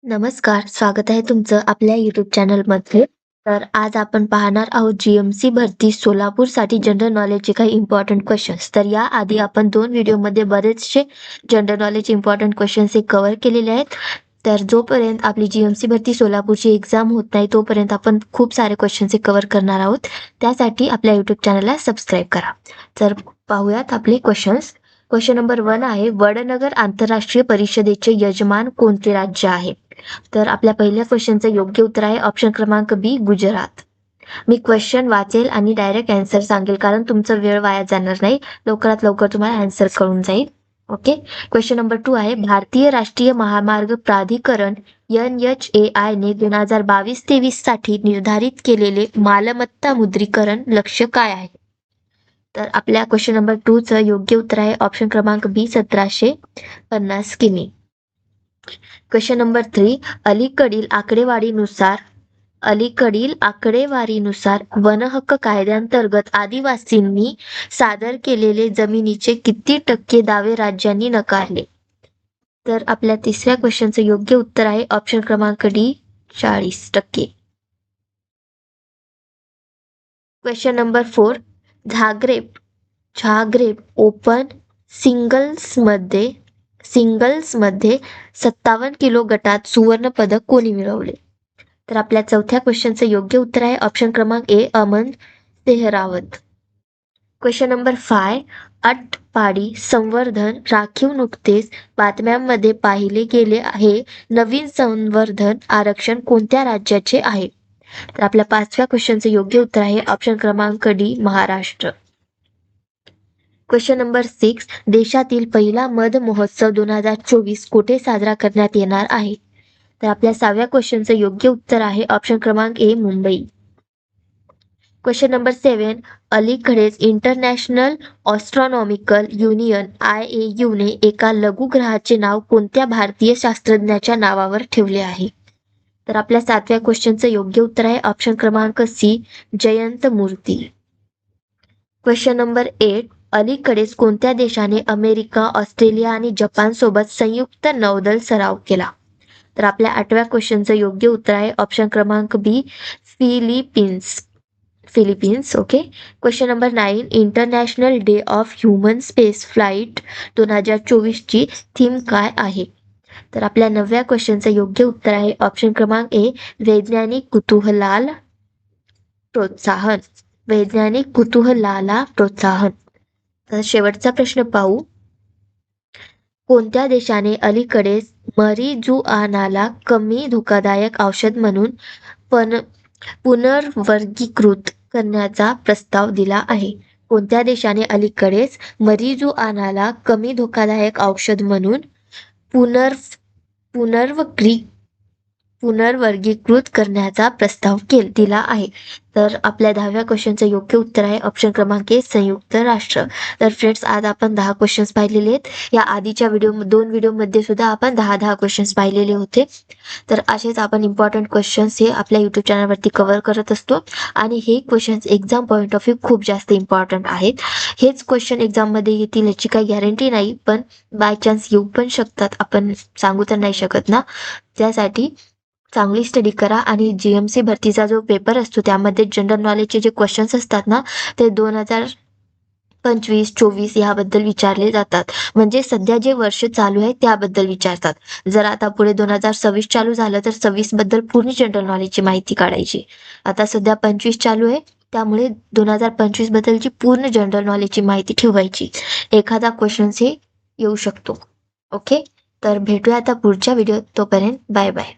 नमस्कार, स्वागत आहे तुमचं आपल्या YouTube चॅनलमध्ये. तर आज आपण पाहणार आहोत GMC भरती सोलापूरसाठी जनरल नॉलेजचे काही इम्पॉर्टंट क्वेश्चन्स. तर याआधी आपण 2 व्हिडिओमध्ये बरेचसे जनरल नॉलेज इम्पॉर्टंट क्वेश्चन्स हे कव्हर केलेले आहेत. तर जोपर्यंत आपली GMC भरती सोलापूरची एक्झाम होत नाही तोपर्यंत आपण खूप सारे क्वेश्चन्स हे कव्हर करणार आहोत. त्यासाठी आपल्या YouTube चॅनलला सबस्क्राईब करा. तर पाहूयात आपले क्वेश्चन्स. क्वेश्चन नंबर 1 आहे, वडनगर आंतरराष्ट्रीय परिषदेचे यजमान कोणते राज्य आहे? तर आपल्या पहिल्या क्वेश्चनचं योग्य उत्तर आहे ऑप्शन क्रमांक बी, गुजरात. मी क्वेश्चन वाचेल आणि डायरेक्ट आन्सर सांगेल कारण तुमचा वेळ वाया जाणार नाही. लवकरात लवकर तुम्हाला आन्सर कळून जाईल. ओके. क्वेश्चन नंबर 2 आहे, भारतीय राष्ट्रीय महामार्ग प्राधिकरण NHAI ने 2022-23 साठी निर्धारित केलेले मालमत्ता मुद्रीकरण लक्ष्य काय आहे? तर आपल्या क्वेश्चन नंबर 2 चं योग्य उत्तर आहे ऑप्शन क्रमांक बी, 1750 किमी. क्वेश्चन नंबर 3, अलीकडील आकडेवारीनुसार वनहक्क कायद्याअंतर्गत आदिवासींनी सादर केलेले जमिनीचे किती टक्के दावे राज्यांनी नकारले? तर आपल्या तिसऱ्या क्वेश्चनचं योग्य उत्तर आहे ऑप्शन क्रमांक D, 40%. Question number 4, Zagreb open सिंगल्समध्ये 57 किलो गटात सुवर्ण पदक कोणी मिळवले? तर आपल्या चौथ्या क्वेश्चनचं योग्य उत्तर आहे ऑप्शन क्रमांक ए, अमन सेहरावत. क्वेश्चन नंबर 5, आटपाडी संवर्धन राखीव. नुकतेच बातम्यांमध्ये पाहिले गेले आहे, नवीन संवर्धन आरक्षण कोणत्या राज्याचे आहे? तर आपल्या पाचव्या क्वेश्चनचं योग्य उत्तर आहे ऑप्शन क्रमांक डी, महाराष्ट्र. क्वेश्चन नंबर 6, देशातील पहिला मध महोत्सव 2024 कुठे साजरा करण्यात येणार आहे? तर आपल्या 6व्या क्वेश्चनचं योग्य उत्तर आहे ऑप्शन क्रमांक ए, मुंबई. क्वेश्चन नंबर 7, अलीकडेच इंटरनॅशनल ऑस्ट्रॉनॉमिकल युनियन IAU ने एका लघुग्रहाचे नाव कोणत्या भारतीय शास्त्रज्ञाच्या नावावर ठेवले आहे? तर आपल्या 7व्या क्वेश्चनचं योग्य उत्तर आहे ऑप्शन क्रमांक सी, जयंत मूर्ती. क्वेश्चन नंबर 8, अलीकडेच कोणत्या देशाने अमेरिका, ऑस्ट्रेलिया आणि जपान सोबत संयुक्त नौदल सराव केला? तर आपल्या 8व्या क्वेश्चनचं योग्य उत्तर आहे ऑप्शन क्रमांक B, Philippines. Okay. Question number 9, international day of human space flight 2024 ची थीम काय आहे? तर आपल्या 9व्या क्वेश्चनचं योग्य उत्तर आहे ऑप्शन क्रमांक ए, वैज्ञानिक कुतूहलाला प्रोत्साहन. तर शेवटचा प्रश्न पाहू. कोणत्या देशाने अलीकडेच मरिजुआनाला कमी धोकादायक औषध म्हणून पुनर्वर्गीकृत करण्याचा प्रस्ताव दिला आहे? कोणत्या देशाने अलीकडेच मरिजुआनाला कमी धोकादायक औषध म्हणून पुनर्वर्गीकृत करण्याचा प्रस्ताव दिला आहे? तर आपल्या 10व्या क्वेश्चनचं योग्य उत्तर आहे ऑप्शन क्रमांक ए, संयुक्त राष्ट्र. तर फ्रेंड्स, आज आपण 10 क्वेश्चन्स पाहिलेले आहेत. या आधीच्या 2 व्हिडिओमध्ये सुद्धा आपण 10 क्वेश्चन्स पाहिलेले होते. तर असेच आपण इम्पॉर्टंट क्वेश्चन्स हे आपल्या YouTube चॅनलवरती कव्हर करत असतो आणि हे questions exam point of view खूप जास्त इम्पॉर्टंट आहेत. हेच क्वेश्चन एक्झाममध्ये येतील याची काही गॅरंटी नाही, पण बाय चान्स येऊ पण शकतात, आपण सांगू तर नाही शकत ना. त्यासाठी चांगली स्टडी करा आणि GMC भरतीचा जो पेपर असतो त्यामध्ये जनरल नॉलेजचे जे क्वेश्चन्स असतात ना ते 2025-24 याबद्दल विचारले जातात. म्हणजे सध्या जे वर्ष चालू आहे त्याबद्दल विचारतात. जर आता पुढे 2026 चालू झालं तर 26 बद्दल पूर्ण जनरल नॉलेजची माहिती काढायची. आता सध्या 25 चालू आहे, त्यामुळे 2025 बद्दलची पूर्ण जनरल नॉलेजची माहिती ठेवायची. एखादा क्वेश्चन हे येऊ शकतो. ओके. तर भेटूया आता पुढच्या व्हिडिओत. तोपर्यंत बाय बाय.